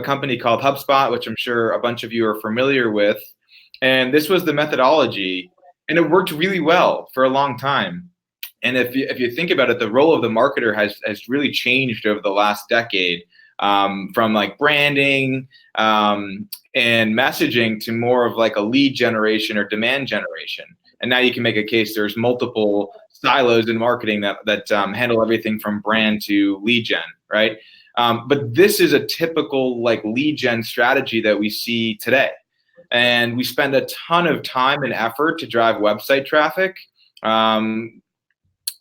company called Hubspot, which I'm sure a bunch of you are familiar with. And this was the methodology, and it worked really well for a long time. And if you think about it, the role of the marketer has really changed over the last decade, from like branding and messaging to more of like a lead generation or demand generation. And now you can make a case there's multiple silos in marketing that handle everything from brand to lead gen, right? But this is a typical like lead gen strategy that we see today. And we spend a ton of time and effort to drive website traffic. And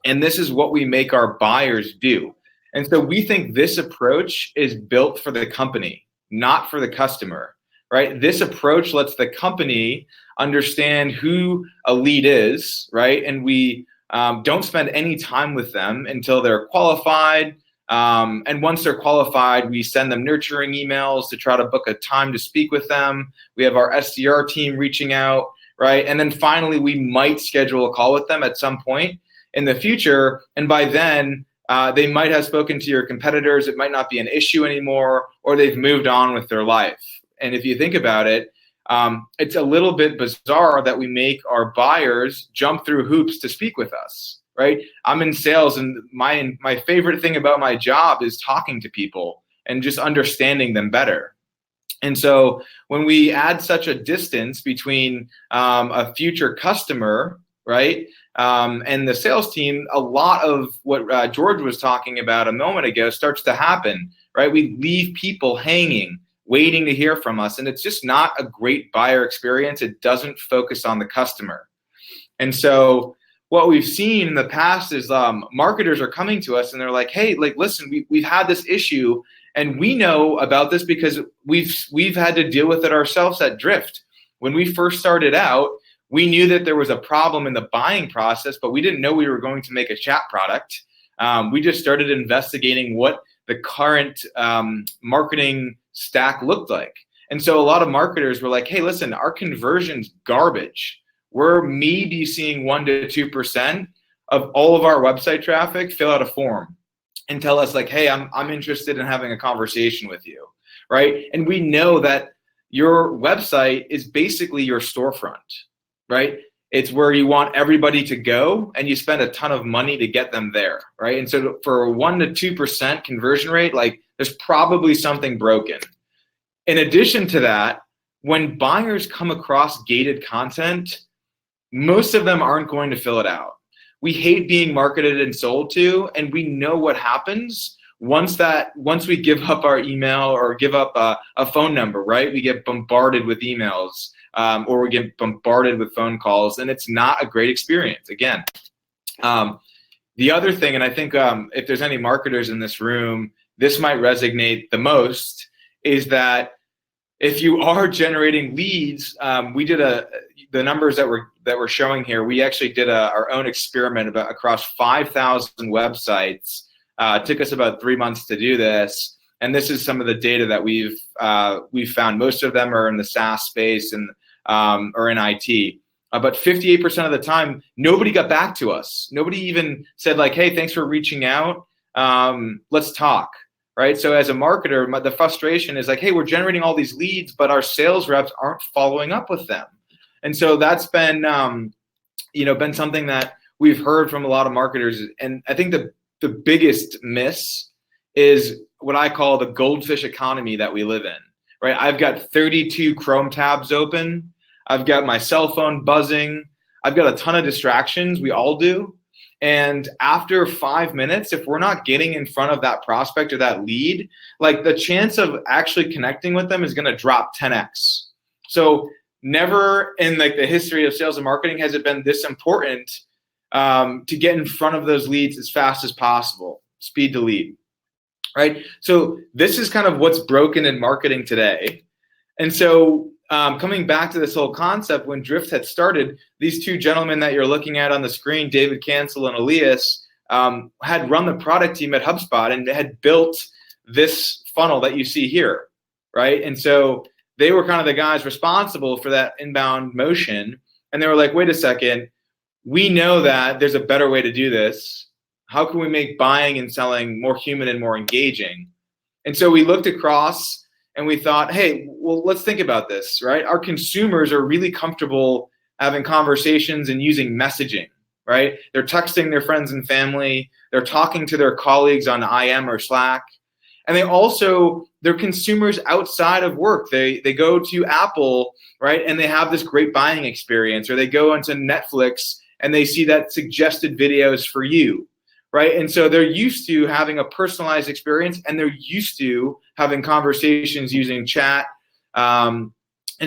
this is what we make our buyers do. And so we think this approach is built for the company, not for the customer, right? This approach lets the company understand who a lead is, right? And we don't spend any time with them until they're qualified. And once they're qualified, we send them nurturing emails to try to book a time to speak with them. We have our SDR team reaching out, right? And then finally, we might schedule a call with them at some point in the future. And by then, they might have spoken to your competitors. It might not be an issue anymore, or they've moved on with their life. And if you think about it, it's a little bit bizarre that we make our buyers jump through hoops to speak with us, right? I'm in sales, and my favorite thing about my job is talking to people and just understanding them better. And so when we add such a distance between a future customer, right, and the sales team, a lot of what George was talking about a moment ago starts to happen, right? We leave people hanging, waiting to hear from us, and it's just not a great buyer experience. It doesn't focus on the customer. And so what we've seen in the past is marketers are coming to us and they're like, hey, like, listen, we've had this issue, and we know about this because we've had to deal with it ourselves at Drift. When we first started out, we knew that there was a problem in the buying process, but we didn't know we were going to make a chat product. We just started investigating what the current marketing stack looked like. And so a lot of marketers were like, hey, listen, our conversion's garbage. We're maybe seeing 1 to 2% of all of our website traffic fill out a form and tell us like, hey, I'm interested in having a conversation with you, right? And we know that your website is basically your storefront, right? It's where you want everybody to go, and you spend a ton of money to get them there, right? And so for a 1 to 2% conversion rate, like, there's probably something broken. In addition to that, when buyers come across gated content, most of them aren't going to fill it out. We hate being marketed and sold to, and we know what happens once we give up our email or give up a phone number, right? We get bombarded with emails, or we get bombarded with phone calls, and it's not a great experience. Again, the other thing, and I think if there's any marketers in this room, this might resonate the most, is that if you are generating leads, we did the numbers that we're showing here. We actually did our own experiment across 5,000 websites. It took us about 3 months to do this, and this is some of the data that we've found. Most of them are in the SaaS space and or in IT. But 58% of the time, nobody got back to us. Nobody even said like, "Hey, thanks for reaching out. Let's talk." Right? So as a marketer, the frustration is like, "Hey, we're generating all these leads, but our sales reps aren't following up with them." And so that's been, been something that we've heard from a lot of marketers. And I think the biggest miss is what I call the goldfish economy that we live in. Right? I've got 32 Chrome tabs open. I've got my cell phone buzzing. I've got a ton of distractions. We all do. And after 5 minutes, if we're not getting in front of that prospect or that lead, like, the chance of actually connecting with them is going to drop 10x. So never in like the history of sales and marketing has it been this important to get in front of those leads as fast as possible. Speed to lead, right? So this is kind of what's broken in marketing today. And so coming back to this whole concept, when Drift had started, these two gentlemen that you're looking at on the screen, David Cancel and Elias, had run the product team at HubSpot and had built this funnel that you see here, right? And so they were kind of the guys responsible for that inbound motion. And they were like, wait a second, we know that there's a better way to do this. How can we make buying and selling more human and more engaging? And so we looked across and we thought, hey, well, let's think about this, right? Our consumers are really comfortable having conversations and using messaging, right? They're texting their friends and family. They're talking to their colleagues on IM or Slack. And they're consumers outside of work. They go to Apple, right? And they have this great buying experience, or they go onto Netflix and they see that suggested videos for you, right? And so they're used to having a personalized experience, and they're used to having conversations using chat. And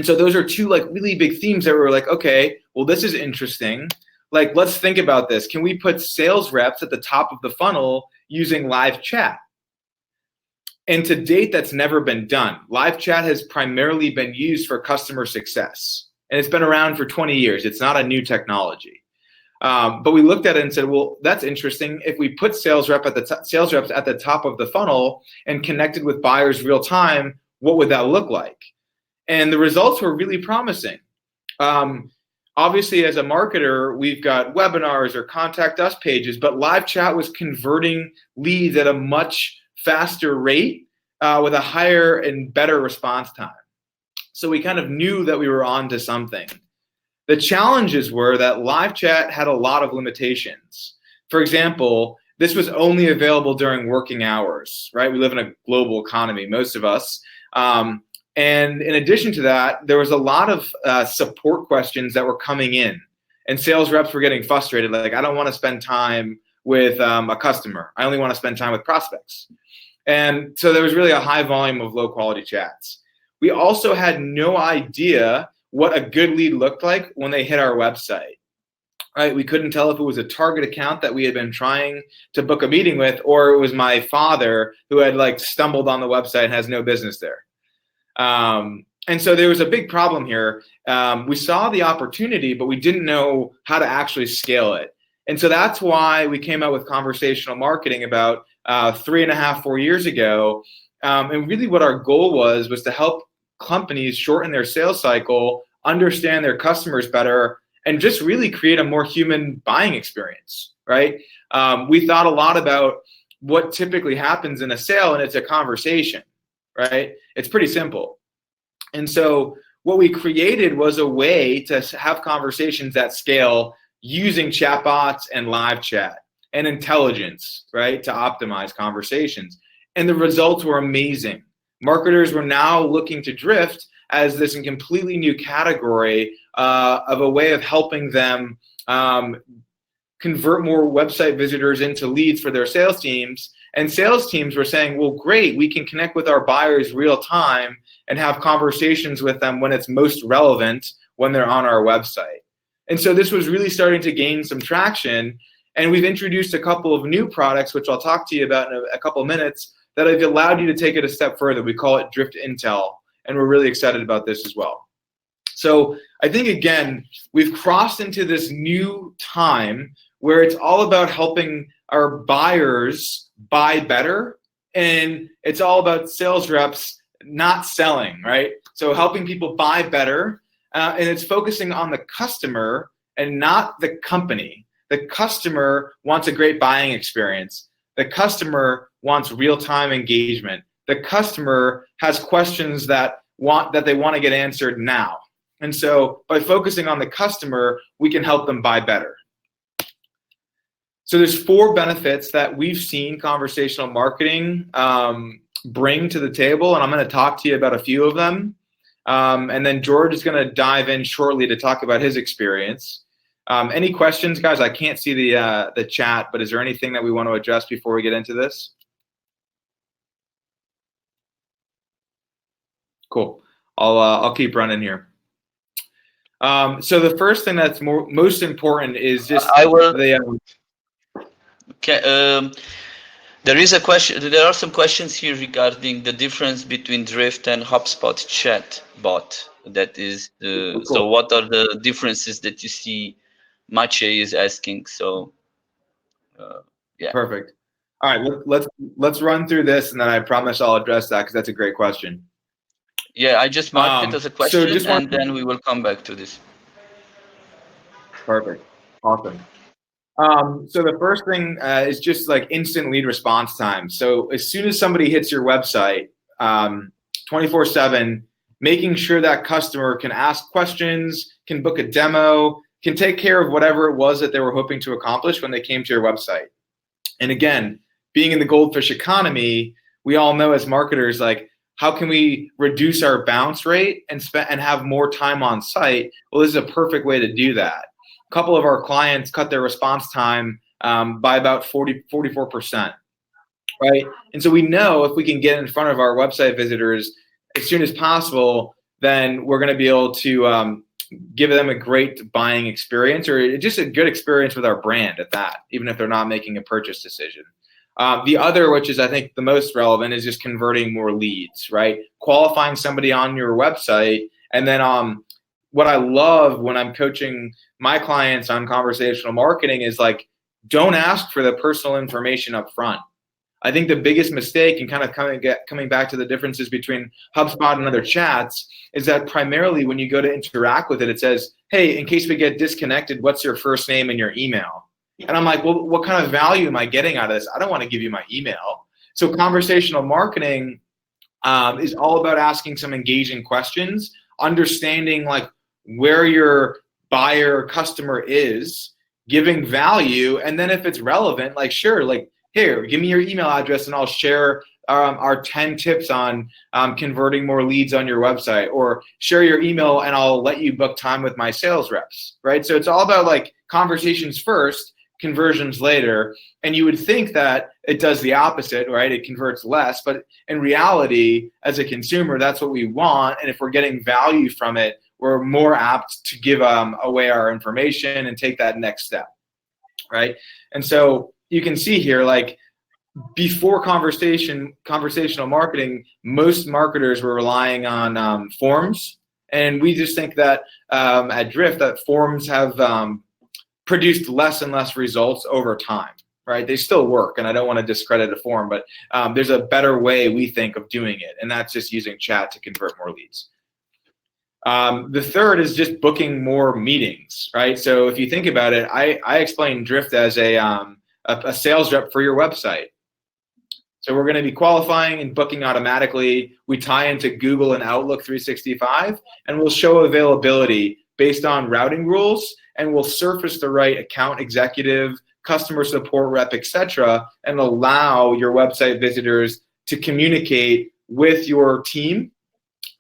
so those are two like really big themes that were like, okay, well, this is interesting. Like, let's think about this. Can we put sales reps at the top of the funnel using live chat? And to date, that's never been done. Live chat has primarily been used for customer success, and it's been around for 20 years. It's not a new technology. But we looked at it and said, well, that's interesting. If we put sales reps at the top of the funnel and connected with buyers real time, what would that look like? And the results were really promising. Obviously, as a marketer, we've got webinars or contact us pages, but live chat was converting leads at a much faster rate with a higher and better response time. So we kind of knew that we were on to something. The challenges were that live chat had a lot of limitations. For example, this was only available during working hours, right? We live in a global economy, most of us. And in addition to that, there was a lot of support questions that were coming in, and sales reps were getting frustrated. Like, I don't want to spend time with a customer. I only want to spend time with prospects. And so there was really a high volume of low quality chats. We also had no idea what a good lead looked like when they hit our website, right? We couldn't tell if it was a target account that we had been trying to book a meeting with, or it was my father who had like stumbled on the website and has no business there. And so there was a big problem here. We saw the opportunity, but we didn't know how to actually scale it. And so that's why we came out with conversational marketing about 3.5, 4 years ago. And really what our goal was to help companies shorten their sales cycle, understand their customers better, and just really create a more human buying experience, right? We thought a lot about what typically happens in a sale, and it's a conversation, right? It's pretty simple. And so what we created was a way to have conversations at scale using chatbots and live chat and intelligence, right, to optimize conversations. And the results were amazing. Marketers were now looking to Drift as this completely new category of a way of helping them convert more website visitors into leads for their sales teams. And sales teams were saying, well, great, we can connect with our buyers real time and have conversations with them when it's most relevant when they're on our website. And so this was really starting to gain some traction. And we've introduced a couple of new products, which I'll talk to you about in a couple of minutes, that have allowed you to take it a step further. We call it Drift Intel, and we're really excited about this as well. So I think, again, we've crossed into this new time where it's all about helping our buyers buy better, and it's all about sales reps not selling, right? So helping people buy better, and it's focusing on the customer and not the company. The customer wants a great buying experience. The customer wants real-time engagement. The customer has questions that they want to get answered now. And so by focusing on the customer, we can help them buy better. So there's 4 benefits that we've seen conversational marketing bring to the table, and I'm going to talk to you about a few of them. And then George is going to dive in shortly to talk about his experience. Any questions, guys? I can't see the chat, but is there anything that we want to address before we get into this? Cool. I'll keep running here. So the first thing that's most important is just there is a question. There are some questions here regarding the difference between Drift and Hubspot chat bot. That is, cool. So what are the differences that you see? Maciej is asking. So, yeah. Perfect. All right, let's run through this, and then I promise I'll address that because that's a great question. Yeah, I just marked it as a question, so and then we will come back to this. Perfect. Awesome. So the first thing is just like instant lead response time. So as soon as somebody hits your website, 20 24/7, making sure that customer can ask questions, can book a demo, can take care of whatever it was that they were hoping to accomplish when they came to your website. And again, being in the goldfish economy, we all know as marketers, like, how can we reduce our bounce rate and have more time on site? Well, this is a perfect way to do that. A couple of our clients cut their response time by about 44%, right? And so we know if we can get in front of our website visitors as soon as possible, then we're going to be able to give them a great buying experience, or just a good experience with our brand at that, even if they're not making a purchase decision. The other, which is I think the most relevant, is just converting more leads, right? Qualifying somebody on your website. And then what I love when I'm coaching my clients on conversational marketing is, like, don't ask for the personal information up front. I think the biggest mistake, and kind of coming back to the differences between HubSpot and other chats, is that primarily when you go to interact with it, it says, hey, in case we get disconnected, what's your first name and your email? And I'm like, well, what kind of value am I getting out of this? I don't want to give you my email. So conversational marketing is all about asking some engaging questions, understanding like where your buyer or customer is, giving value, and then if it's relevant, like, sure, like, here, give me your email address and I'll share our 10 tips on converting more leads on your website, or share your email and I'll let you book time with my sales reps, right? So it's all about like conversations first, conversions later. And you would think that it does the opposite, right? It converts less, but in reality, as a consumer, that's what we want. And if we're getting value from it, we're more apt to give away our information and take that next step, right? And so you can see here, like, before conversational marketing, most marketers were relying on forms. And we just think that at Drift, that forms have produced less and less results over time, right? They still work, and I don't want to discredit a form, but there's a better way, we think, of doing it, and that's just using chat to convert more leads. The third is just booking more meetings, right? So if you think about it, I explain Drift as a sales rep for your website. So we're going to be qualifying and booking automatically. We tie into Google and Outlook 365, and we'll show availability based on routing rules, and we'll surface the right account executive, customer support rep, etc., and allow your website visitors to communicate with your team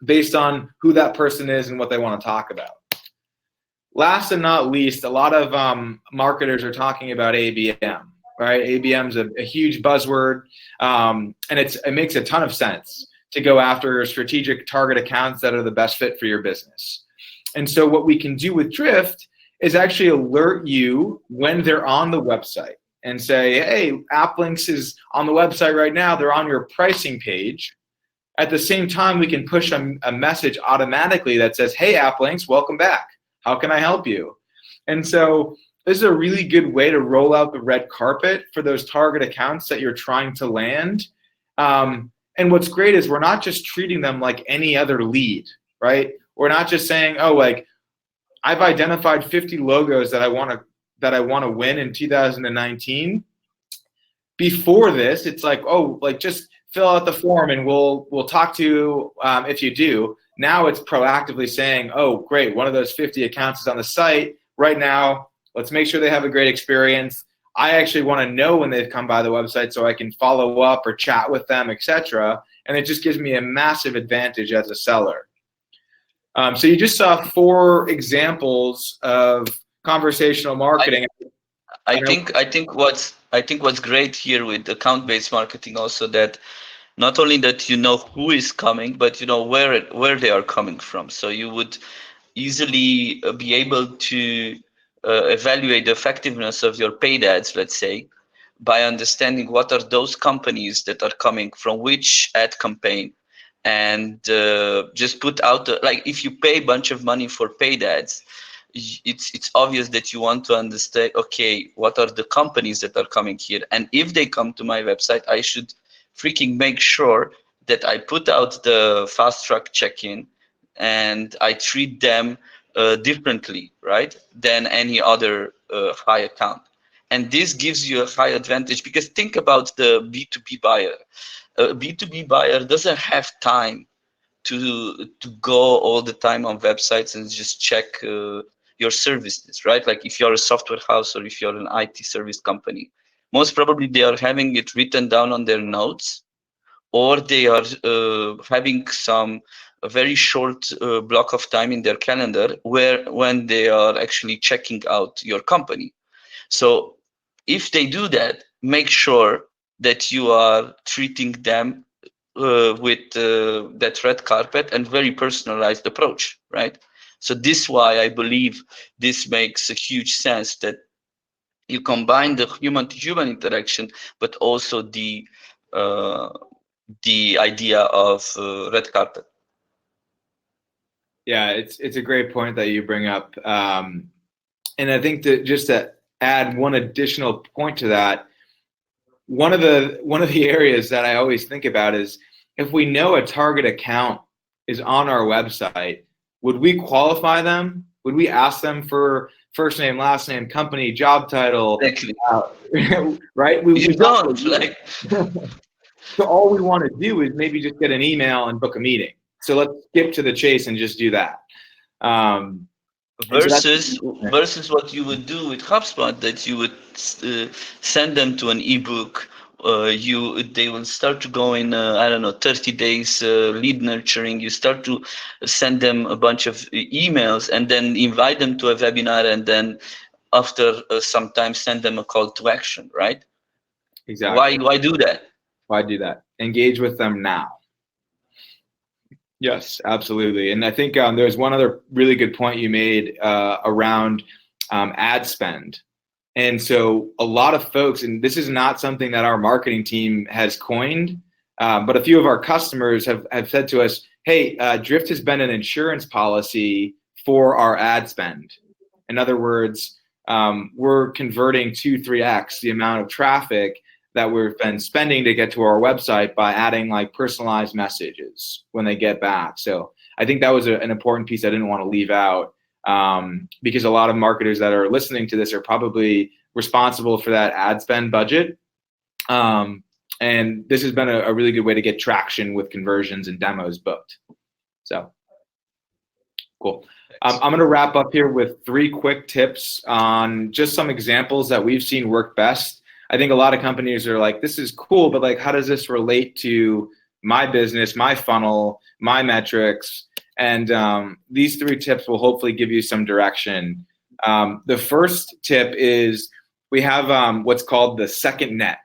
based on who that person is and what they want to talk about. Last and not least, a lot of marketers are talking about ABM. Right, ABM is a huge buzzword, and it makes a ton of sense to go after strategic target accounts that are the best fit for your business. And so what we can do with Drift is actually alert you when they're on the website and say, hey, AppLinks is on the website right now. They're on your pricing page. At the same time, we can push a message automatically that says, hey, AppLinks, welcome back. How can I help you? And so this is a really good way to roll out the red carpet for those target accounts that you're trying to land. And what's great is we're not just treating them like any other lead, right? We're not just saying, oh, like, I've identified 50 logos that I want to win in 2019. Before this, it's like, oh, like, just fill out the form and we'll talk to you if you do. Now it's proactively saying, oh, great, one of those 50 accounts is on the site right now. Let's make sure they have a great experience. I actually want to know when they've come by the website so I can follow up or chat with them, etc. And it just gives me a massive advantage as a seller. So you just saw 4 examples of conversational marketing. I think what's great here with account-based marketing also, that not only that you know who is coming, but you know where they are coming from. So you would easily be able to evaluate the effectiveness of your paid ads, let's say, by understanding what are those companies that are coming from which ad campaign, and just put out like, if you pay a bunch of money for paid ads, it's obvious that you want to understand, okay, what are the companies that are coming here, and if they come to my website, I should freaking make sure that I put out the fast track check-in and I treat them differently, right, than any other high account. And this gives you a high advantage, because think about the B2B buyer. A B2B buyer doesn't have time to go all the time on websites and just check your services, right? Like if you're a software house or if you're an IT service company, most probably they are having it written down on their notes, or they are having a very short block of time in their calendar when they are actually checking out your company. So if they do that, make sure that you are treating them with that red carpet and very personalized approach, right? So this why I believe this makes a huge sense, that you combine the human to human interaction, but also uh, the idea of red carpet. Yeah, it's a great point that you bring up, and I think that just to add one additional point to that, one of the areas that I always think about is if we know a target account is on our website, would we qualify them? Would we ask them for first name, last name, company, job title? Exactly. Right? You don't like. So all we want to do is maybe just get an email and book a meeting. So let's skip to the chase and just do that. Versus what you would do with HubSpot, that you would send them to an ebook. They will start to go in 30 days lead nurturing. You start to send them a bunch of emails and then invite them to a webinar, and then after some time send them a call to action, right? Exactly. Why do that? Why do that? Engage with them now. Yes, absolutely. And I think there's one other really good point you made around ad spend. And so a lot of folks, and this is not something that our marketing team has coined, but a few of our customers have said to us, hey, Drift has been an insurance policy for our ad spend. In other words, we're converting 2-3x the amount of traffic that we've been spending to get to our website by adding like personalized messages when they get back. So I think that was an important piece I didn't want to leave out, because a lot of marketers that are listening to this are probably responsible for that ad spend budget. And this has been a really good way to get traction with conversions and demos booked. So cool. I'm going to wrap up here with 3 quick tips on just some examples that we've seen work best. I think a lot of companies are like, this is cool, but like, how does this relate to my business, my funnel, my metrics? And these 3 tips will hopefully give you some direction. The first tip is we have what's called the second net,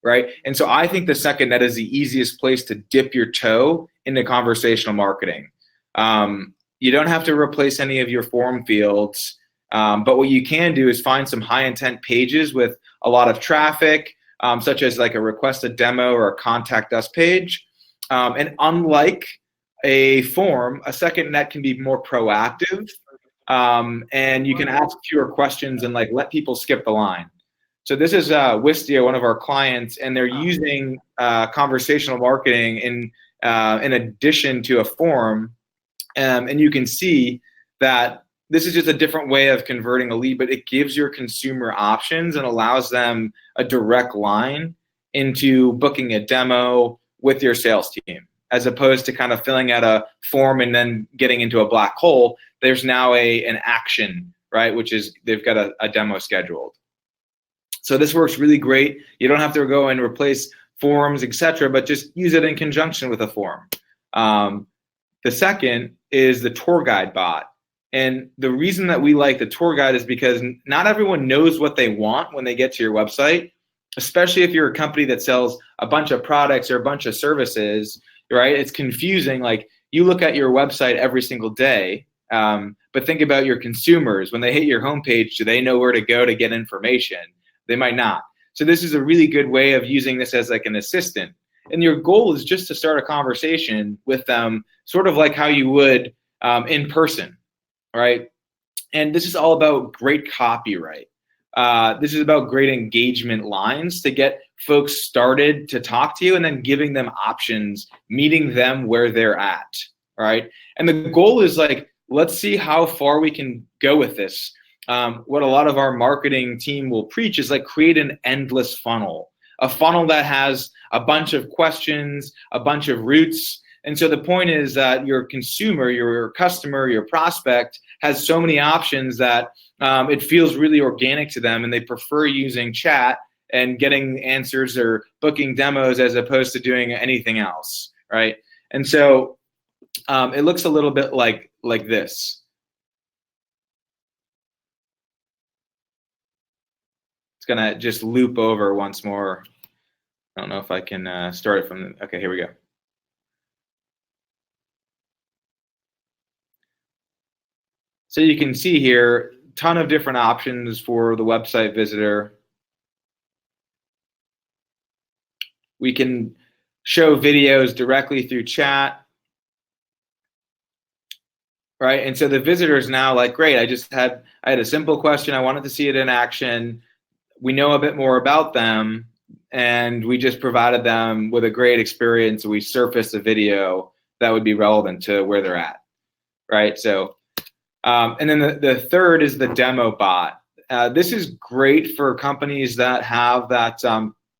right? And so I think the second net is the easiest place to dip your toe into conversational marketing. You don't have to replace any of your form fields. But what you can do is find some high intent pages with a lot of traffic, such as like a request a demo or a contact us page. And unlike a form, a second net can be more proactive, and you can ask fewer questions and like let people skip the line. So this is Wistia, one of our clients, and they're using conversational marketing in addition to a form. And you can see that this is just a different way of converting a lead, but it gives your consumer options and allows them a direct line into booking a demo with your sales team, as opposed to kind of filling out a form and then getting into a black hole. There's now an action, right? Which is they've got a demo scheduled. So this works really great. You don't have to go and replace forms, etc., but just use it in conjunction with a form. The second is the tour guide bot. And the reason that we like the tour guide is because not everyone knows what they want when they get to your website, especially if you're a company that sells a bunch of products or a bunch of services, right? It's confusing. Like you look at your website every single day, but think about your consumers. When they hit your homepage, do they know where to go to get information? They might not. So this is a really good way of using this as like an assistant. And your goal is just to start a conversation with them, sort of like how you would in person. Right. And this is all about great copyright. This is about great engagement lines to get folks started to talk to you and then giving them options, meeting them where they're at. Right. And the goal is like, let's see how far we can go with this. What a lot of our marketing team will preach is like create an endless funnel, a funnel that has a bunch of questions, a bunch of routes, And so the point is that your consumer, your customer, your prospect has so many options that it feels really organic to them, and they prefer using chat and getting answers or booking demos as opposed to doing anything else, right? And so it looks a little bit like this. It's gonna just loop over once more. I don't know if I can start it from, okay, here we go. So you can see here, ton of different options for the website visitor. We can show videos directly through chat, right? And so the visitor is now like, great, I had a simple question, I wanted to see it in action. We know a bit more about them, and we just provided them with a great experience. We surfaced a video that would be relevant to where they're at, right? So, and then the third is the demo bot. This is great for companies that have that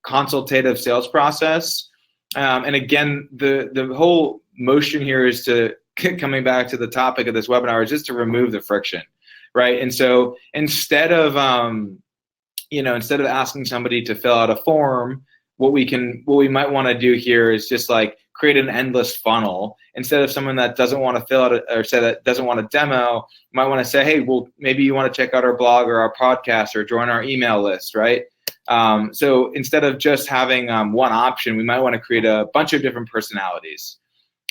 consultative sales process. And again, the whole motion here is to, coming back to the topic of this webinar, is just to remove the friction, right? And so instead of asking somebody to fill out a form, what we might want to do here is just like create an endless funnel. Instead of someone that doesn't want to fill out or say that doesn't want a demo, you might want to say, hey, well, maybe you want to check out our blog or our podcast or join our email list, right? So instead of just having one option, we might want to create a bunch of different personalities.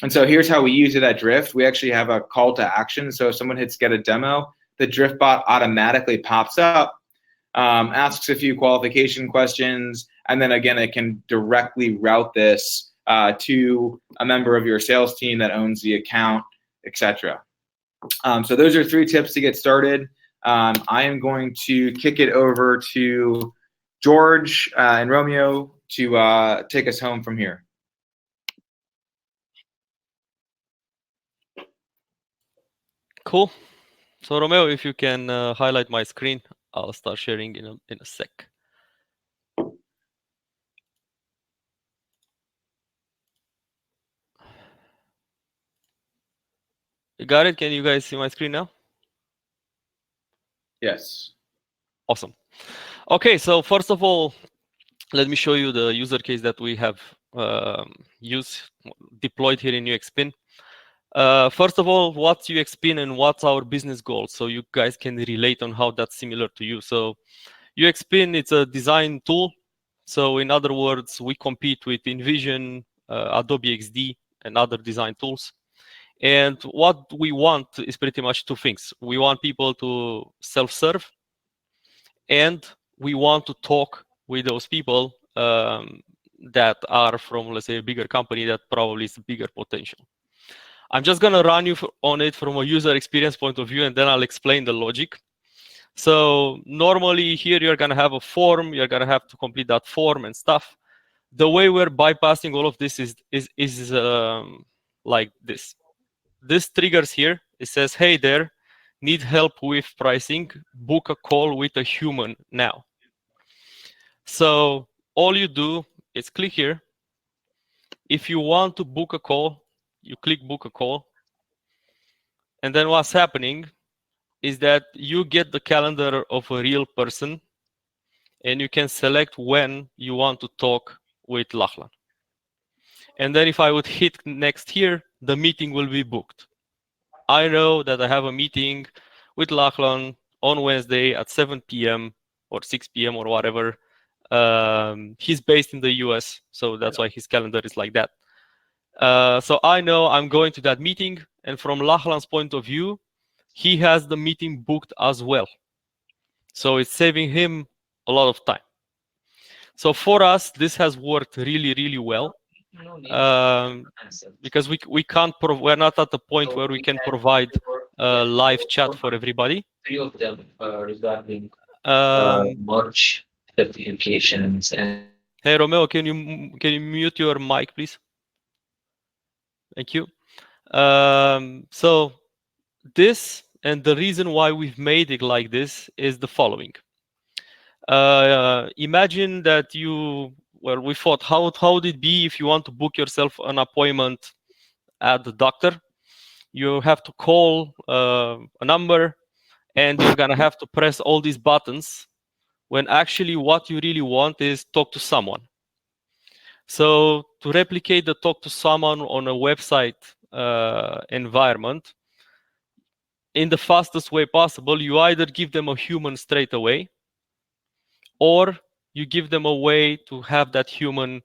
And so here's how we use it at Drift. We actually have a call to action. So if someone hits get a demo, the Drift bot automatically pops up, asks a few qualification questions, and then again, it can directly route this to a member of your sales team that owns the account, etc. So those are 3 tips to get started. I am going to kick it over to George and Romeo to take us home from here. Cool. So Romeo, if you can highlight my screen, I'll start sharing in a sec. You got it? Can you guys see my screen now? Yes. Awesome. Okay, so first of all, let me show you the user case that we have deployed here in UXPin. First of all, what's UXPin and what's our business goal? So you guys can relate on how that's similar to you. So UXPin, it's a design tool. So in other words, we compete with InVision, Adobe XD, and other design tools. And what we want is pretty much 2 things. We want people to self-serve, and we want to talk with those people that are from, let's say, a bigger company that probably is bigger potential. I'm just going to run you on it from a user experience point of view, and then I'll explain the logic. So normally here you're going to have a form. You're going to have to complete that form and stuff. The way we're bypassing all of this is like this. This triggers here. It says, hey there, need help with pricing, book a call with a human now. So all you do is click here. If you want to book a call, you click book a call. And then what's happening is that you get the calendar of a real person, and you can select when you want to talk with Lachlan. And then if I would hit next here, the meeting will be booked. I know that I have a meeting with Lachlan on Wednesday at 7 p.m. or 6 p.m. or whatever. He's based in the US, so that's why his calendar is like that. So I know I'm going to that meeting, and from Lachlan's point of view, he has the meeting booked as well. So it's saving him a lot of time. So for us, this has worked really, really well. Because we're not at the point where we can provide live chat for everybody. 3 of them regarding merge certifications and. Hey Romeo, can you mute your mic, please? Thank you. So this, and the reason why we've made it like this is the following. Imagine that we thought, how would it be if you want to book yourself an appointment at the doctor. You have to call a number, and you're gonna have to press all these buttons, when actually what you really want is talk to someone. So to replicate the talk to someone on a website environment in the fastest way possible, you either give them a human straight away, or you give them a way to have that human's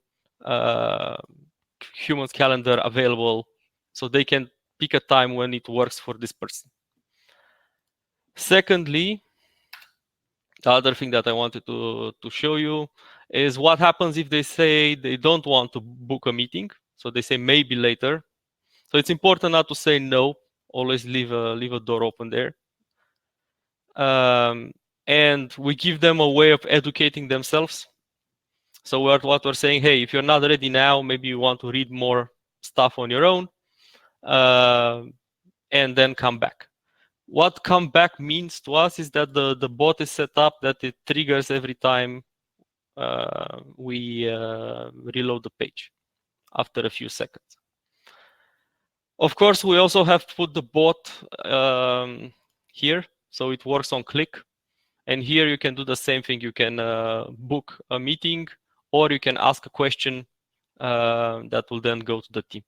calendar available, so they can pick a time when it works for this person. Secondly, the other thing that I wanted to show you is what happens if they say they don't want to book a meeting. So they say maybe later. So it's important not to say no. Always leave a door open there. And we give them a way of educating themselves. So what we're saying, hey, if you're not ready now, maybe you want to read more stuff on your own, and then come back. What come back means to us is that the bot is set up that it triggers every time we reload the page after a few seconds. Of course, we also have put the bot here, so it works on click. And here you can do the same thing. You can book a meeting, or you can ask a question that will then go to the team.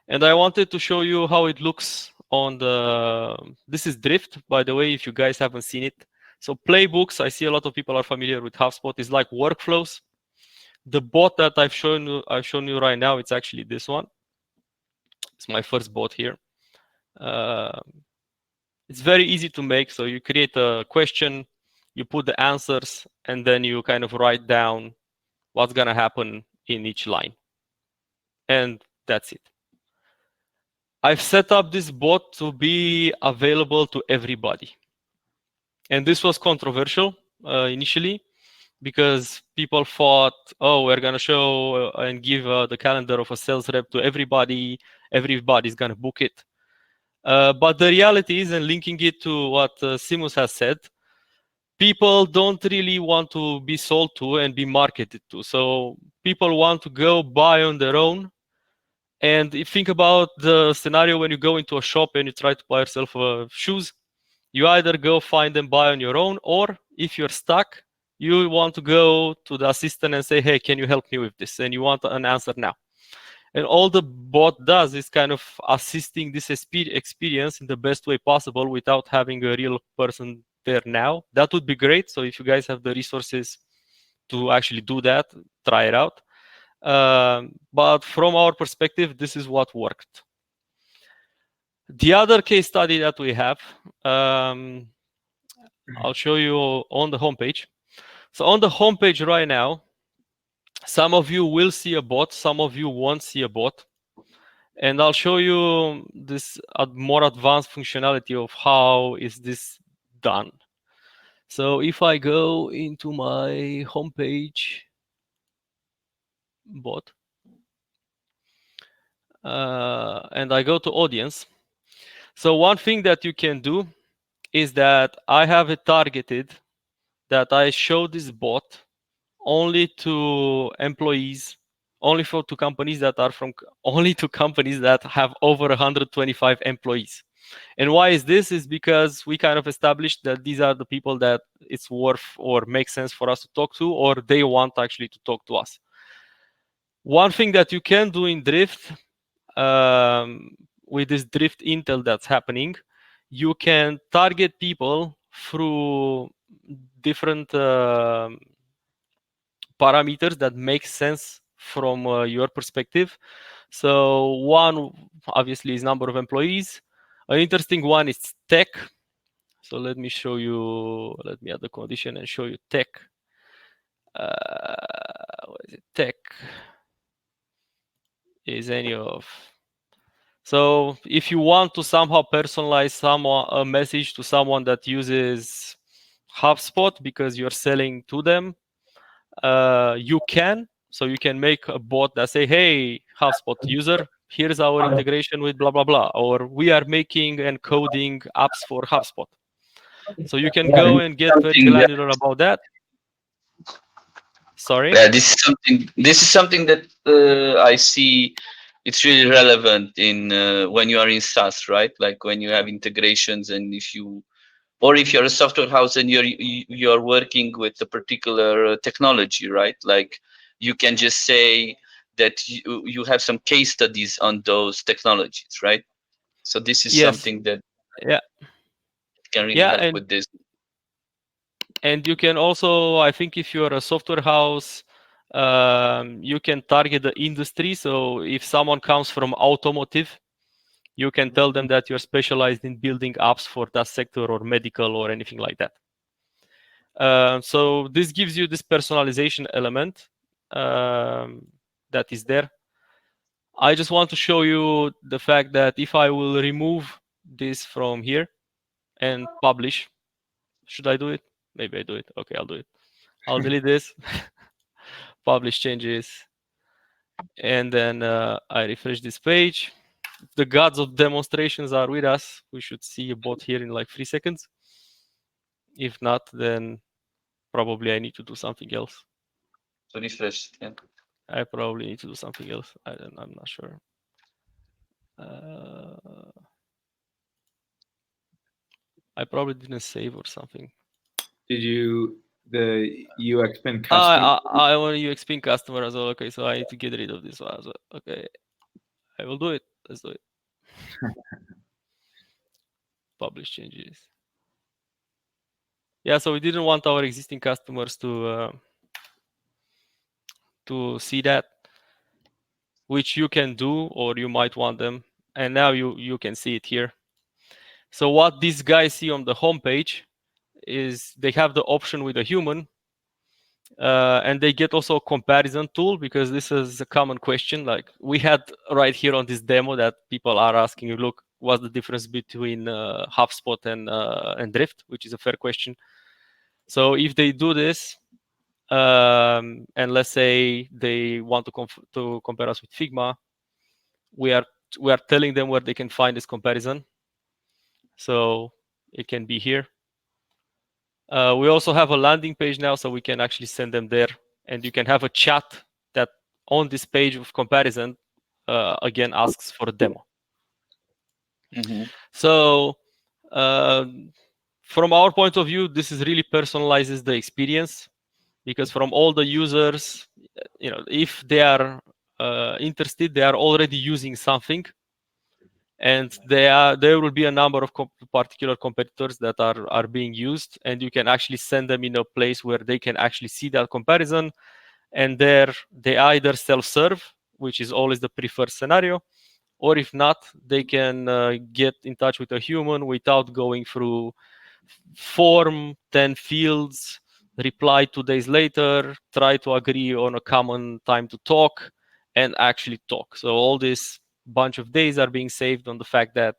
And I wanted to show you how it looks on the, this is Drift, by the way, if you guys haven't seen it. So playbooks, I see a lot of people are familiar with Hubspot, is like workflows. The bot that I've shown you right now, it's actually this one. It's my first bot here. It's very easy to make. So you create a question, you put the answers, and then you kind of write down what's gonna happen in each line. And that's it. I've set up this bot to be available to everybody. And this was controversial initially, because people thought, oh, we're going to show and give the calendar of a sales rep to everybody. Everybody's going to book it. But the reality is, and linking it to what Seamus has said, people don't really want to be sold to and be marketed to. So people want to go buy on their own. And if you think about the scenario when you go into a shop and you try to buy yourself shoes, you either go find them, buy on your own, or if you're stuck, you want to go to the assistant and say, hey, can you help me with this? And you want an answer now. And all the bot does is kind of assisting this experience in the best way possible without having a real person there now. That would be great. So if you guys have the resources to actually do that, try it out. But from our perspective, this is what worked. The other case study that we have, I'll show you on the homepage. So on the homepage right now, some of you will see a bot, some of you won't see a bot. And I'll show you this more advanced functionality of how is this done. So if I go into my homepage bot, and I go to audience. So one thing that you can do is that I have it targeted that I show this bot only to employees, only to companies that are only to companies that have over 125 employees. And why is this? Is because we kind of established that these are the people that it's worth or makes sense for us to talk to, or they want actually to talk to us. One thing that you can do in Drift, with this Drift Intel that's happening, you can target people through different parameters that make sense from your perspective. So one, obviously, is number of employees. An interesting one is tech. So let me show you, let me add the condition and show you tech. What is it? Tech is any of. So if you want to somehow personalize a message to someone that uses HubSpot because you're selling to them, you can. So you can make a bot that say, hey, HubSpot user, here's our integration with blah, blah, blah. Or we are making and coding apps for HubSpot. So you can go and get very granular about that. Sorry? Yeah, this is something that I see it's really relevant in when you are in SaaS, right? Like when you have integrations, and if you're a software house and you're working with a particular technology, right? Like you can just say that you have some case studies on those technologies, right? So this is Yes. something that Yeah. can really Yeah, help with this. and you can also, I think, if you're a software house, you can target the industry. So if someone comes from automotive, you can tell them that you're specialized in building apps for that sector or medical or anything like that. So this gives you this personalization element that is there. I just want to show you the fact that if I will remove this from here and publish, should I do it? Maybe I do it. Okay, I'll do it. I'll delete this, publish changes, and then I refresh this page. The gods of demonstrations are with us. We should see a bot here in like 3 seconds. If not, then probably I need to do something else. So refresh, yeah. I probably need to do something else. I'm not sure. I probably didn't save or something. Did you the UXPin custom? I want a UXPin customer as well. Okay, so I need to get rid of this one as well. Okay, I will do it. Let's do it. Publish changes. Yeah, so we didn't want our existing customers to see that, which you can do, or you might want them. And now you can see it here. So what these guys see on the homepage is they have the option with a human, and they get also a comparison tool, because this is a common question. Like we had right here on this demo that people are asking you, look, what's the difference between Hubspot and Drift, which is a fair question. So if they do this, and let's say they want to compare us with Figma, we are telling them where they can find this comparison. So it can be here. We also have a landing page now, so we can actually send them there, and you can have a chat that on this page of comparison again asks for a demo. Mm-hmm. So from our point of view, this is really personalizes the experience, because from all the users, if they are interested, they are already using something, and there will be a number of particular competitors that are being used, and you can actually send them in a place where they can actually see that comparison, and there they either self-serve, which is always the preferred scenario, or if not, they can get in touch with a human without going through form, 10 fields, reply 2 days later, try to agree on a common time to talk, and actually talk. So all this bunch of days are being saved on the fact that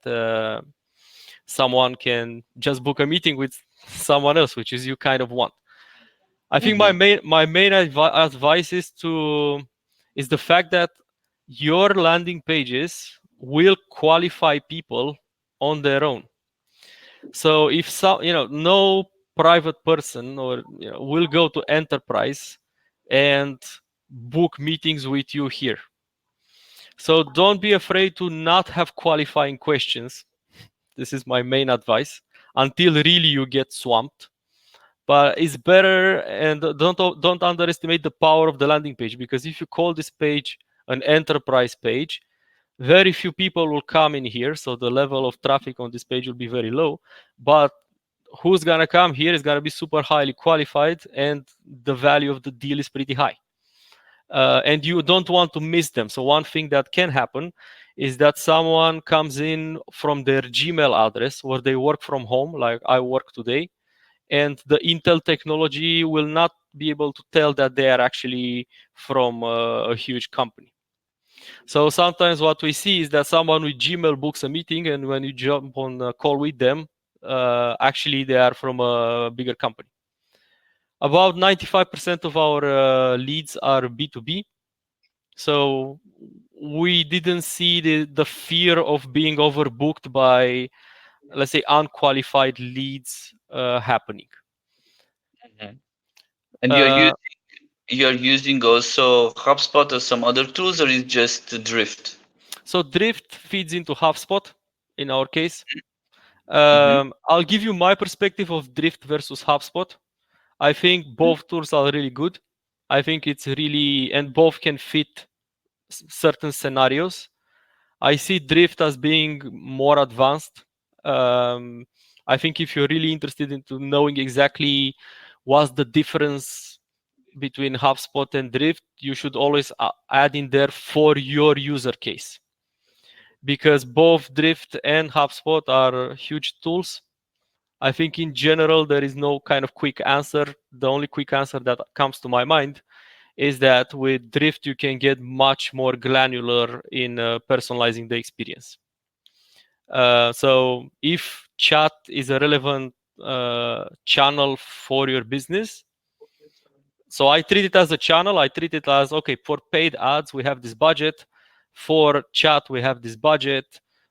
someone can just book a meeting with someone else, which is you kind of want. I think my main advice is the fact that your landing pages will qualify people on their own. So if no private person or will go to enterprise and book meetings with you here. So don't be afraid to not have qualifying questions. This is my main advice until really you get swamped. But it's better, and don't underestimate the power of the landing page, because if you call this page an enterprise page, very few people will come in here, so the level of traffic on this page will be very low. But who's gonna come here is gonna be super highly qualified, and the value of the deal is pretty high. And you don't want to miss them. So one thing that can happen is that someone comes in from their Gmail address where they work from home, like I work today, and the Intel technology will not be able to tell that they are actually from a huge company. So sometimes what we see is that someone with Gmail books a meeting, and when you jump on a call with them, actually they are from a bigger company. About 95% of our leads are B2B. So we didn't see the fear of being overbooked by, let's say, unqualified leads happening. And you're using also HubSpot or some other tools, or is just Drift? So Drift feeds into HubSpot in our case. Mhm. I'll give you my perspective of Drift versus HubSpot. I think both tools are really good. I think it's really, and both can fit certain scenarios. I see Drift as being more advanced. I think if you're really interested into knowing exactly what's the difference between HubSpot and Drift, you should always add in there for your user case, because both Drift and HubSpot are huge tools. I think in general there is no kind of quick answer. The only quick answer that comes to my mind is that with Drift you can get much more granular in personalizing the experience. So if chat is a relevant channel for your business, so I treat it as a channel. I treat it as, okay, for paid ads we have this budget, for chat we have this budget,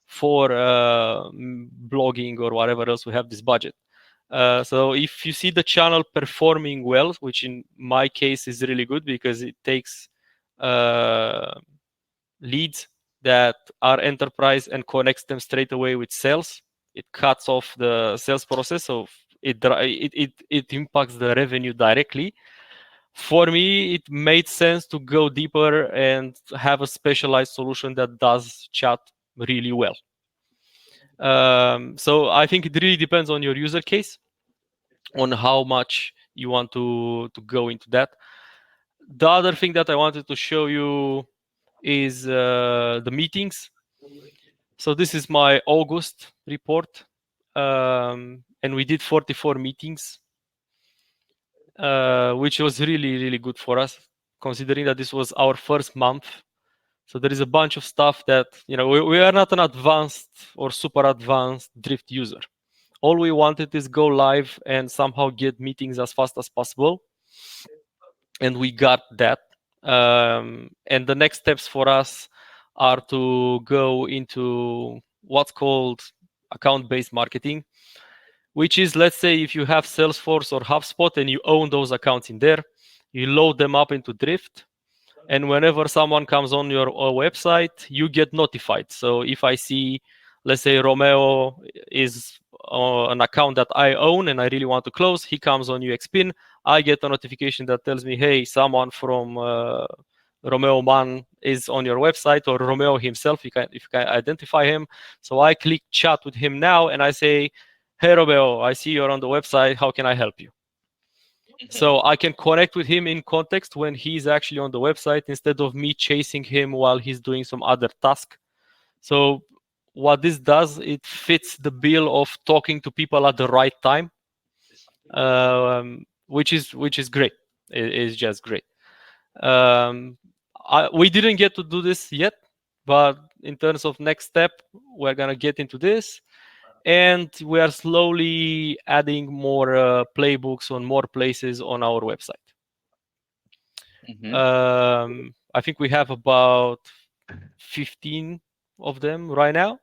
for blogging or whatever else we have this budget. So if you see the channel performing well, which in my case is really good because it takes leads that are enterprise and connects them straight away with sales, it cuts off the sales process, so it impacts the revenue directly. For me, it made sense to go deeper and have a specialized solution that does chat really well. So I think it really depends on your user case, on how much you want to go into that. The other thing that I wanted to show you is the meetings. So this is my August report, and we did 44 meetings, which was really good for us, considering that this was our first month. So there is a bunch of stuff that, we are not an advanced or super advanced Drift user. All we wanted is go live and somehow get meetings as fast as possible, and we got that. And the next steps for us are to go into what's called account-based marketing, which is, let's say, if you have Salesforce or HubSpot and you own those accounts in there, you load them up into Drift, and whenever someone comes on your website, you get notified. So if I see, let's say, Romeo is an account that I own and I really want to close, he comes on UXPin, I get a notification that tells me, hey, someone from Romeo Man is on your website, or Romeo himself, if you can identify him. So I click chat with him now and I say, hey, Romeo, I see you're on the website. How can I help you? So I can connect with him in context when he's actually on the website, instead of me chasing him while he's doing some other task. So what this does, it fits the bill of talking to people at the right time, which is great. It is just great. We didn't get to do this yet, but in terms of next step, we're gonna get into this, and we are slowly adding more playbooks on more places on our website. I think we have about 15 of them right now.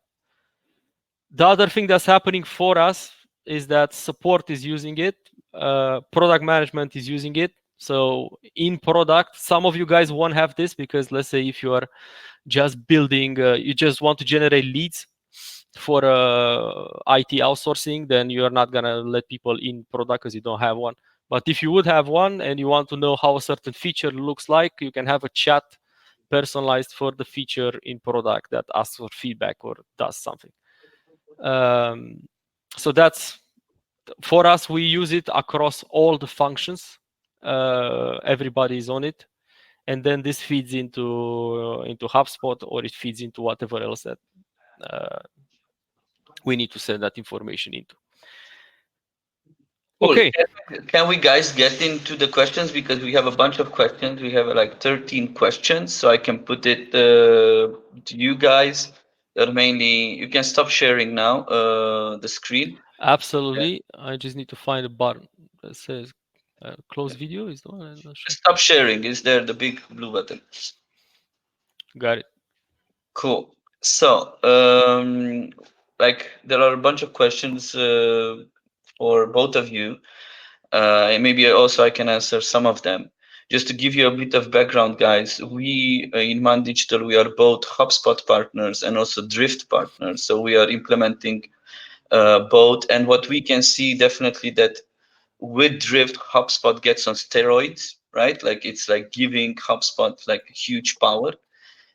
The other thing that's happening for us is that support is using it, product management is using it. So in product, some of you guys won't have this, because let's say if you are just building, you just want to generate leads for IT outsourcing, then you're not gonna let people in product because you don't have one. But if you would have one and you want to know how a certain feature looks like, you can have a chat personalized for the feature in product that asks for feedback or does something. So that's, for us, we use it across all the functions. Everybody is on it, and then this feeds into HubSpot, or it feeds into whatever else that we need to send that information into. Cool. Okay. Can we guys get into the questions, because we have a bunch of questions. We have like 13 questions, so I can put it to you guys. That mainly, you can stop sharing now the screen. Absolutely. I just need to find a button that says close video. Is the one? I'm not sure. Stop sharing. Is there the big blue button? Got it. Cool. So, like, there are a bunch of questions for both of you. Maybe also I can answer some of them. Just to give you a bit of background, guys, we in Man Digital, we are both HubSpot partners and also Drift partners. So we are implementing both. And what we can see definitely that with Drift, HubSpot gets on steroids, right? Like it's like giving HubSpot like huge power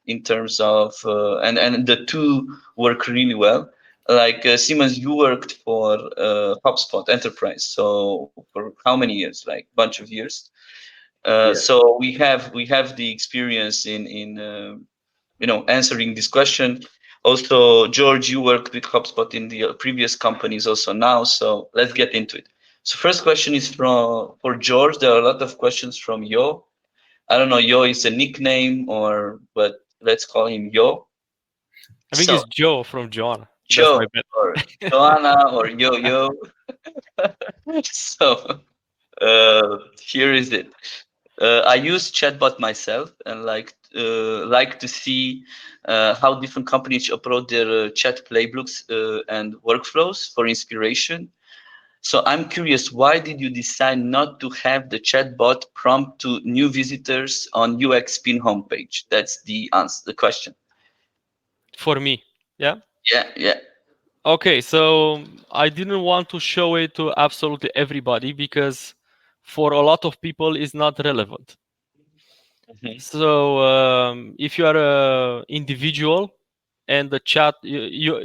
in terms of, and the two work really well. Like Seamus, you worked for HubSpot Enterprise, so for how many years? Like bunch of years. Yeah. So we have the experience in answering this question. Also, George, you worked with HubSpot in the previous companies also now. So let's get into it. So first question is for George. There are a lot of questions from Yo. I don't know, Yo is a nickname but let's call him Yo. I think So it's Joe from John. That's Joe my bet. or Joanna or Yo. So here is it. I use chatbot myself and like to see how different companies approach their chat playbooks and workflows for inspiration. So I'm curious, why did you decide not to have the chatbot prompt to new visitors on UXPin homepage? That's the answer, the question. For me, yeah. Yeah. Okay, so I didn't want to show it to absolutely everybody because for a lot of people it's not relevant. Mhm. So if you are a individual and the chat,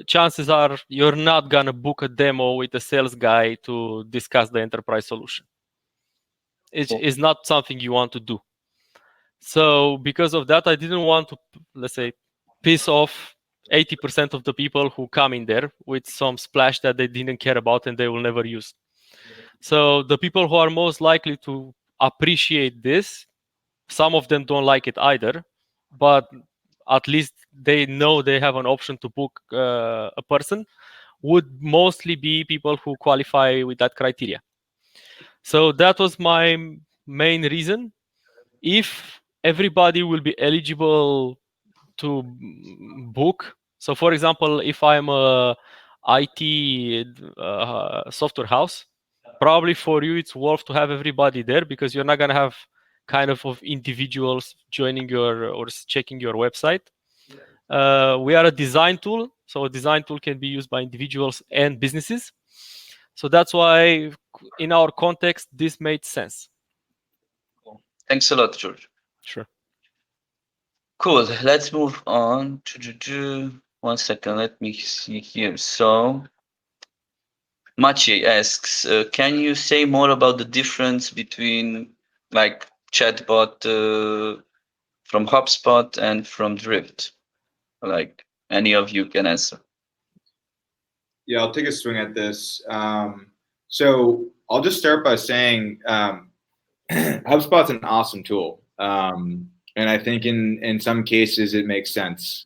chances are you're not gonna book a demo with a sales guy to discuss the enterprise solution. It's not something you want to do. So because of that, I didn't want to, let's say, piss off 80% of the people who come in there with some splash that they didn't care about and they will never use. So the people who are most likely to appreciate this, some of them don't like it either, but at least they know they have an option to book a person, would mostly be people who qualify with that criteria. So that was my main reason. If everybody will be eligible to book, so for example, if I'm a IT software house, probably for you it's worth to have everybody there because you're not going to have kind of individuals joining or checking your website. We are a design tool, so a design tool can be used by individuals and businesses. So that's why in our context this made sense. Thanks a lot, George. Sure. Cool. Let's move on. 1 second. Let me see here. So Maciej asks, can you say more about the difference between like chatbot from HubSpot and from Drift? Like any of you can answer. Yeah, I'll take a swing at this. So I'll just start by saying HubSpot's an awesome tool. And I think in some cases it makes sense.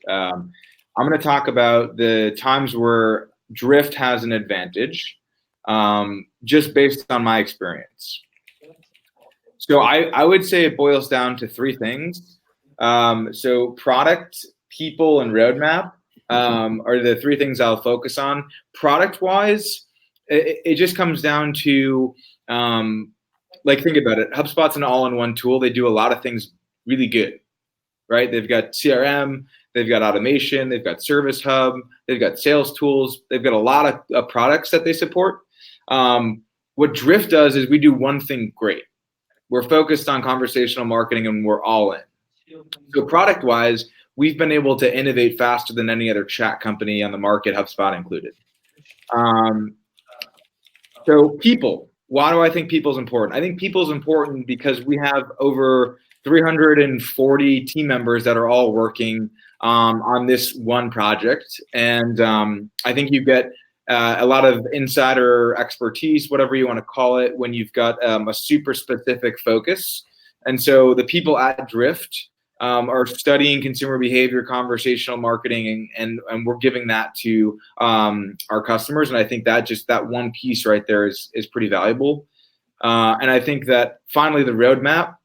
I'm going to talk about the times where Drift has an advantage, just based on my experience. So I would say it boils down to three things. So product, people, and roadmap are the three things I'll focus on. Product-wise, it just comes down to, like, think about it. HubSpot's an all-in-one tool. They do a lot of things really good, right? They've got CRM, they've got automation, they've got Service Hub, they've got sales tools, they've got a lot of products that they support. What Drift does is we do one thing great. We're focused on conversational marketing and we're all in. So product-wise, we've been able to innovate faster than any other chat company on the market, HubSpot included. So people, why do I think people's important? I think people's important because we have over 340 team members that are all working on this one project. And I think you get a lot of insider expertise, whatever you want to call it, when you've got a super specific focus. And so the people at Drift are studying consumer behavior, conversational marketing, and we're giving that to our customers. And I think that just that one piece right there is pretty valuable. And I think that finally the roadmap,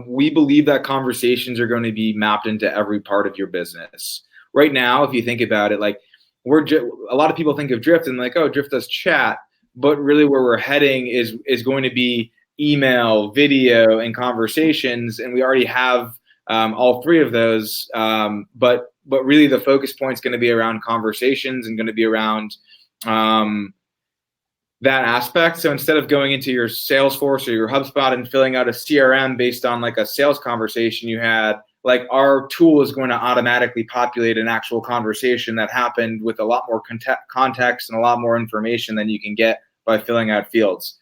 we believe that conversations are going to be mapped into every part of your business. Right now, if you think about it, like a lot of people think of Drift and like, oh, Drift does chat, but really where we're heading is going to be email, video, and conversations, and we already have all three of those. But really, the focus point is going to be around conversations and going to be around that aspect. So instead of going into your Salesforce or your HubSpot and filling out a CRM based on like a sales conversation you had, like our tool is going to automatically populate an actual conversation that happened with a lot more context and a lot more information than you can get by filling out fields.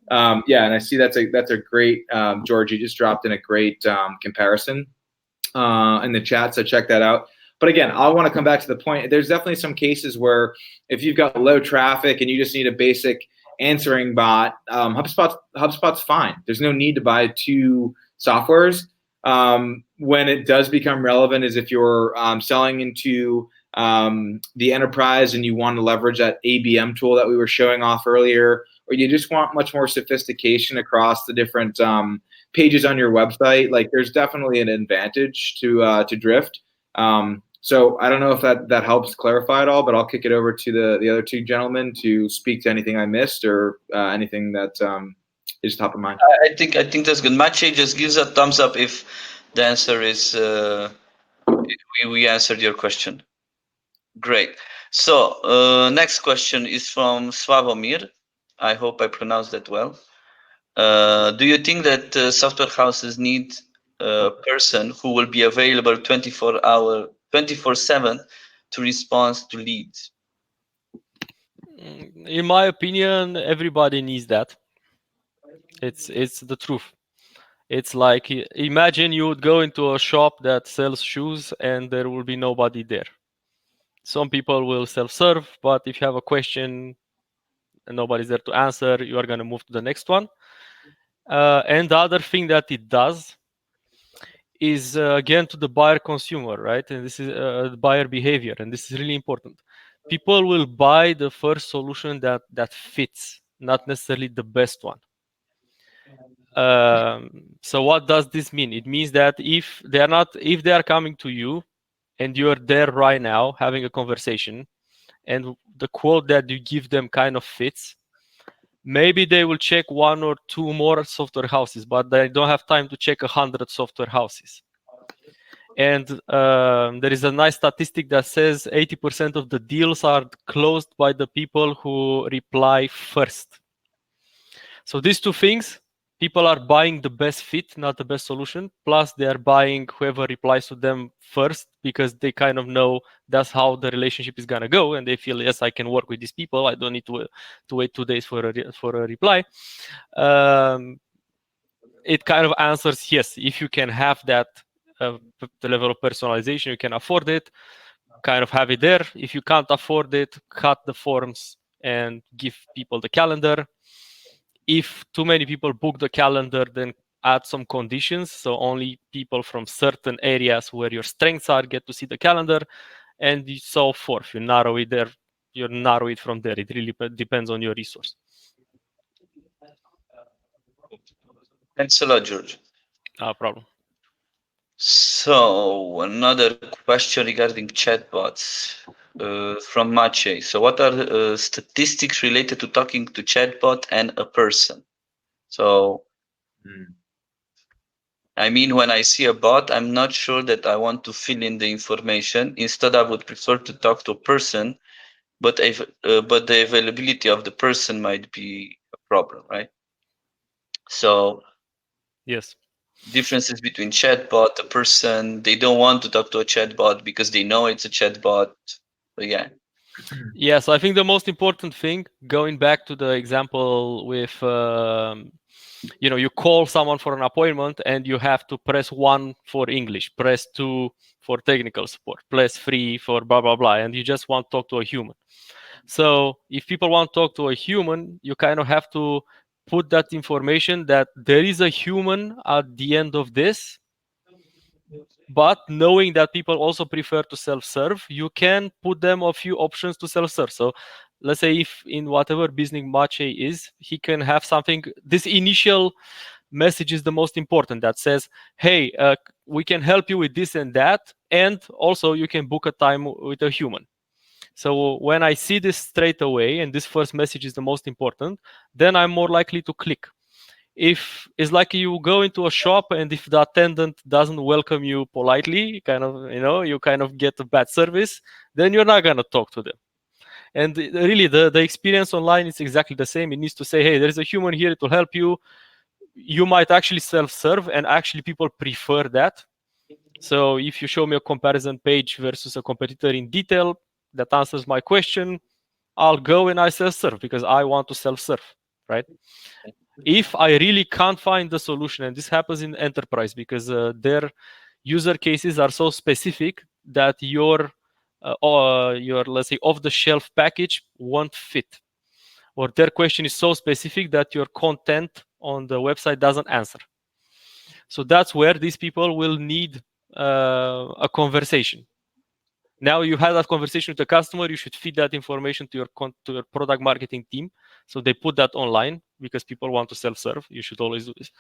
Yeah, and I see that's a great, George, you just dropped in a great comparison in the chat, so check that out. But again, I want to come back to the point. There's definitely some cases where if you've got low traffic and you just need a basic answering bot, HubSpot's fine. There's no need to buy two softwares. When it does become relevant is if you're selling into the enterprise and you want to leverage that ABM tool that we were showing off earlier, or you just want much more sophistication across the different pages on your website. Like there's definitely an advantage to Drift. So I don't know if that helps clarify it all, but I'll kick it over to the other two gentlemen to speak to anything I missed or anything that is top of mind. I think that's good. Maciej just gives a thumbs up if the answer is we answered your question. Great. So next question is from Sławomir. I hope I pronounced that well. Do you think that software houses need a person who will be available 24/7 to respond to leads? In my opinion, everybody needs that. It's the truth. It's like, imagine you would go into a shop that sells shoes and there will be nobody there. Some people will self-serve, but if you have a question and nobody's there to answer, you are going to move to the next one. And the other thing that it does is, again, to the buyer consumer, right? And this is buyer behavior, and this is really important. People will buy the first solution that fits, not necessarily the best one. So what does this mean? It means that if they are coming to you and you're there right now having a conversation and the quote that you give them kind of fits, maybe they will check one or two more software houses, but they don't have time to check 100 software houses. And there is a nice statistic that says 80% of the deals are closed by the people who reply first. So these two things, people are buying the best fit, not the best solution. Plus, they are buying whoever replies to them first because they kind of know that's how the relationship is gonna go, and they feel, yes, I can work with these people. I don't need to wait 2 days for a reply. It kind of answers yes. If you can have that the level of personalization, you can afford it. Kind of have it there. If you can't afford it, cut the forms and give people the calendar. If too many people book the calendar, then add some conditions. So only people from certain areas where your strengths are get to see the calendar, and so forth. You narrow it there. You narrow it from there. It really depends on your resource. Thanks a lot, George. No problem. So another question regarding chatbots from Maciej. So what are statistics related to talking to chatbot and a person? So, I mean, when I see a bot, I'm not sure that I want to fill in the information. Instead, I would prefer to talk to a person, but the availability of the person might be a problem, right? So, yes. Differences between chatbot, a person, they don't want to talk to a chatbot because they know it's a chatbot. But yeah. Yeah, so I think the most important thing, going back to the example with, you call someone for an appointment and you have to press 1 for English, press 2 for technical support, press 3 for blah, blah, blah, and you just want to talk to a human. So if people want to talk to a human, you kind of have to put that information that there is a human at the end of this, but knowing that people also prefer to self-serve, you can put them a few options to self-serve. So let's say if in whatever business Maciej is, he can have something, this initial message is the most important, that says, hey, we can help you with this and that, and also you can book a time with a human. So when I see this straight away, and this first message is the most important, then I'm more likely to click. if it's like you go into a shop and if the attendant doesn't welcome you politely, kind of, you kind of get a bad service, then you're not gonna talk to them. And really, the experience online is exactly the same. It needs to say, hey, there's a human here to help you. You might actually self-serve, and actually people prefer that. So if you show me a comparison page versus a competitor in detail, that answers my question, I'll go and I self-serve because I want to self-serve, right? If I really can't find the solution, and this happens in enterprise because their user cases are so specific that your let's say off-the-shelf package won't fit, or their question is so specific that your content on the website doesn't answer. So that's where these people will need a conversation. Now you have that conversation with the customer, you should feed that information to your product marketing team, so they put that online because people want to self-serve. You should always do this.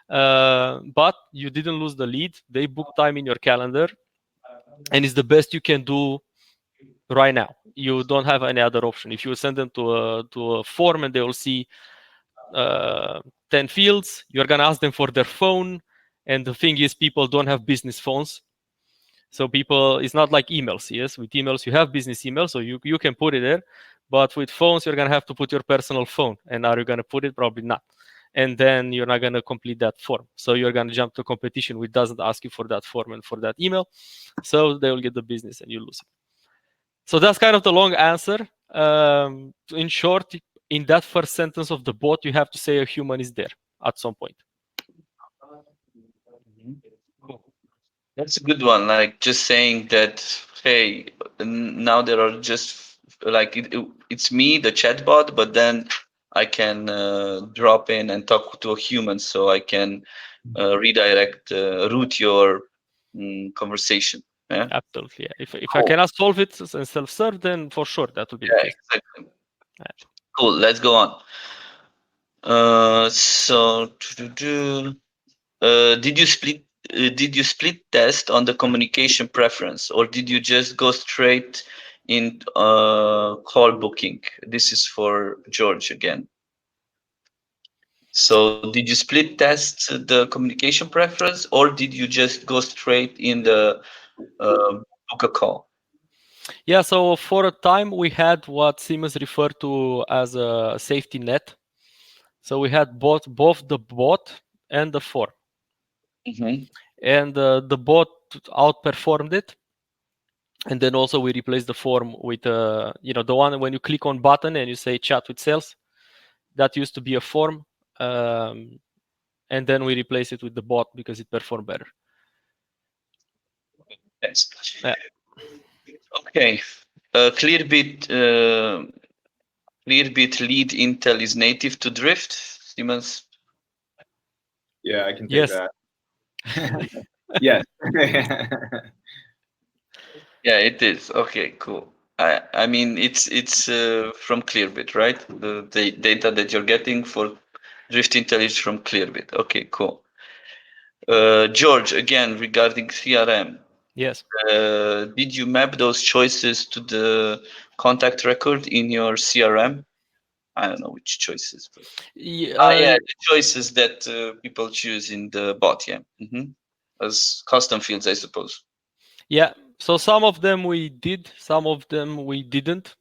But you didn't lose the lead. They book time in your calendar, and it's the best you can do right now. You don't have any other option. If you send them to a form and they will see 10 fields, you're gonna ask them for their phone, and the thing is, people don't have business phones. So people, it's not like emails. Yes, with emails you have business emails, so you can put it there. But with phones, you're gonna have to put your personal phone. And are you gonna put it? Probably not. And then you're not gonna complete that form. So you're gonna jump to competition which doesn't ask you for that form and for that email. So they will get the business and you lose it. So that's kind of the long answer. In short, in that first sentence of the bot, you have to say a human is there at some point. That's a good one. Like just saying that, hey, now there are just like it's me, the chatbot, but then I can drop in and talk to a human, so I can redirect, route your conversation. Yeah, Absolutely. Yeah. If cool. I cannot solve it and self-serve, then for sure that will be the case. Exactly. Yeah. Cool. Let's go on. So, did you split test on the communication preference, or did you just go straight in call booking? This is for George again. So did you split test the communication preference, or did you just go straight in the book a call? Yeah, so for a time we had what Seamus referred to as a safety net. So we had both the bot and the form. Mm-hmm. And the bot outperformed it. And then also we replaced the form with the one when you click on button and you say chat with sales. That used to be a form. And then we replace it with the bot because it performed better. Yes. Yeah. Okay. Clearbit lead intel is native to Drift. Siemens. Yeah, I can take Yes. that. Yes. Yeah, it is. Okay, cool. I mean, it's from Clearbit, right? The data that you're getting for Drift Intel is from Clearbit. Okay, cool. George, again, regarding CRM. Yes. Did you map those choices to the contact record in your CRM? I don't know which choices. But... Yeah, the choices that people choose in the bot, yeah. Mm-hmm. As custom fields, I suppose. Yeah. So some of them we did, some of them we didn't.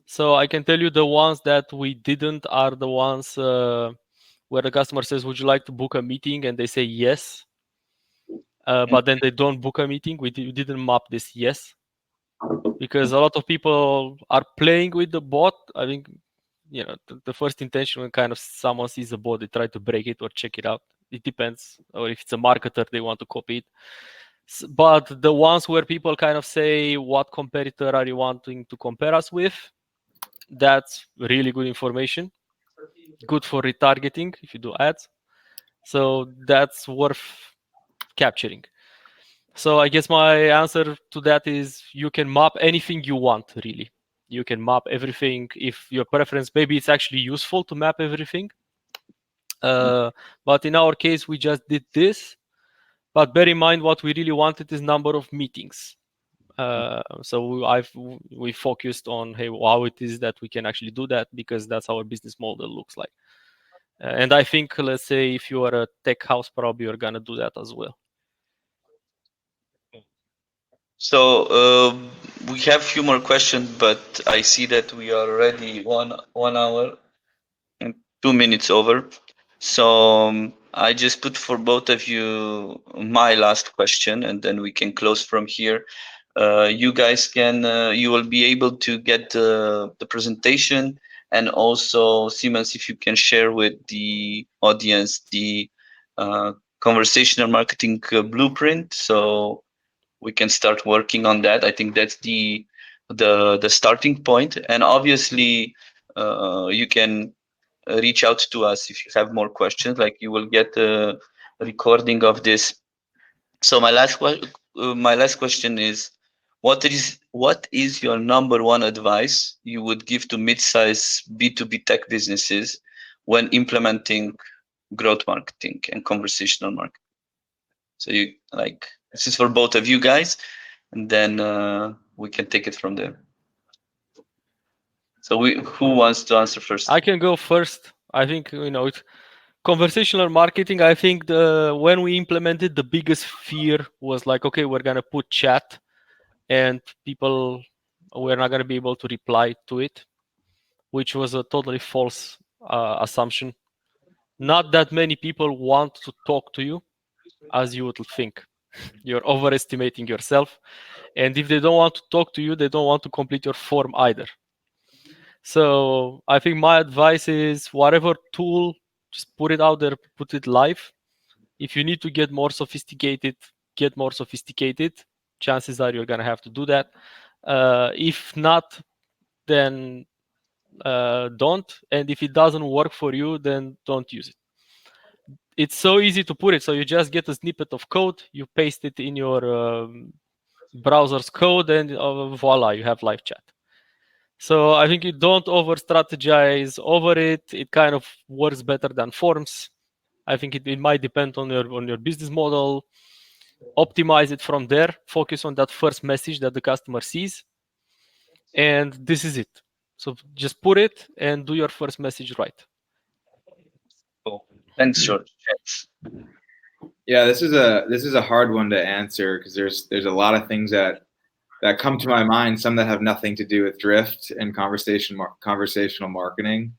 So I can tell you the ones that we didn't are the ones where the customer says, "Would you like to book a meeting?" and they say yes, but then they don't book a meeting. We didn't map this yes, because a lot of people are playing with the bot. I think the first intention when kind of someone sees a bot, they try to break it or check it out. It depends, or if it's a marketer, they want to copy it. But the ones where people kind of say, what competitor are you wanting to compare us with? That's really good information. Good for retargeting if you do ads. So that's worth capturing. So I guess my answer to that is you can map anything you want, really. You can map everything if your preference, maybe it's actually useful to map everything. But in our case, we just did this. But bear in mind what we really wanted is number of meetings. So we focused on how it is that we can actually do that, because that's how our business model looks like. And I think, let's say, if you are a tech house, probably you're gonna do that as well. So we have a few more questions, but I see that we are already 1 hour and 2 minutes over. So I just put for both of you my last question, and then we can close from here. You guys can, you will be able to get the presentation, and also Siemens, if you can share with the audience the conversational marketing blueprint, so we can start working on that. I think that's the starting point, and obviously you can reach out to us if you have more questions. Like, you will get a recording of this. So my last question is, what is your number one advice you would give to mid-size B2B tech businesses when implementing growth marketing and conversational marketing? So you, like, this is for both of you guys, and then we can take it from there. So who wants to answer first? I can go first. I think, conversational marketing. I think when we implemented, the biggest fear was like, okay, we're gonna put chat, and people were not gonna be able to reply to it, which was a totally false assumption. Not that many people want to talk to you, as you would think. You're overestimating yourself. And if they don't want to talk to you, they don't want to complete your form either. So I think my advice is, whatever tool, just put it out there, put it live. If you need to get more sophisticated, get more sophisticated. Chances are you're going to have to do that. If not, then don't. And if it doesn't work for you, then don't use it. It's so easy to put it. So you just get a snippet of code, you paste it in your browser's code, and voila, you have live chat. So I think you don't over strategize over it. It kind of works better than forms. I think it might depend on your business model. Optimize it from there. Focus on that first message that the customer sees, and this is it. So just put it and do your first message right. Cool. Thanks, George. Yeah, this is a hard one to answer, because there's a lot of things that come to my mind, some that have nothing to do with drift and conversational marketing.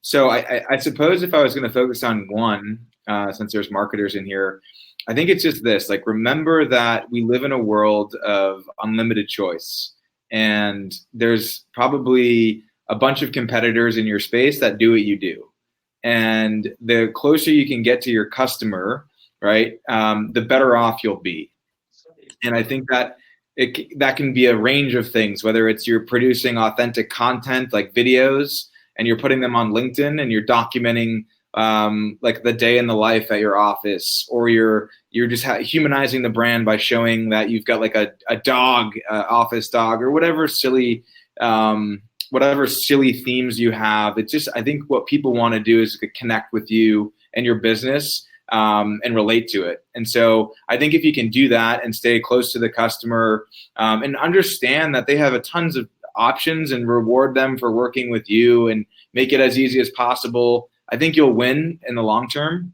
So I suppose if I was going to focus on one, since there's marketers in here, I think it's just this: like, remember that we live in a world of unlimited choice, and there's probably a bunch of competitors in your space that do what you do. And the closer you can get to your customer, right, the better off you'll be. And I think that that can be a range of things, whether it's you're producing authentic content like videos and you're putting them on LinkedIn and you're documenting like the day in the life at your office, or you're just humanizing the brand by showing that you've got like a dog, office dog, or whatever silly themes you have. It's just, I think what people want to do is connect with you and your business, and relate to it. And so I think if you can do that and stay close to the customer, and understand that they have tons of options, and reward them for working with you and make it as easy as possible, I think you'll win in the long term.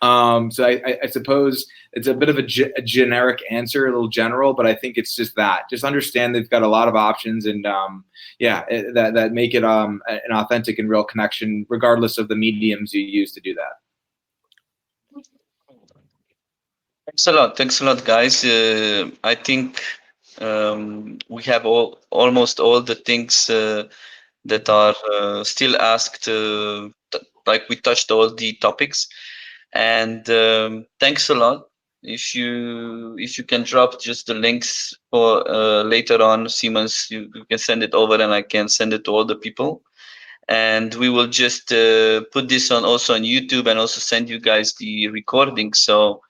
So I suppose it's a bit of a generic answer, a little general, but I think it's just that. Just understand they've got a lot of options, and that make it an authentic and real connection, regardless of the mediums you use to do that. Thanks a lot, guys. I think we have almost all the things that are still asked. Like, we touched all the topics, and thanks a lot. If you can drop just the links for later on, Siemens, you can send it over, and I can send it to all the people. And we will just put this on also on YouTube, and also send you guys the recording. So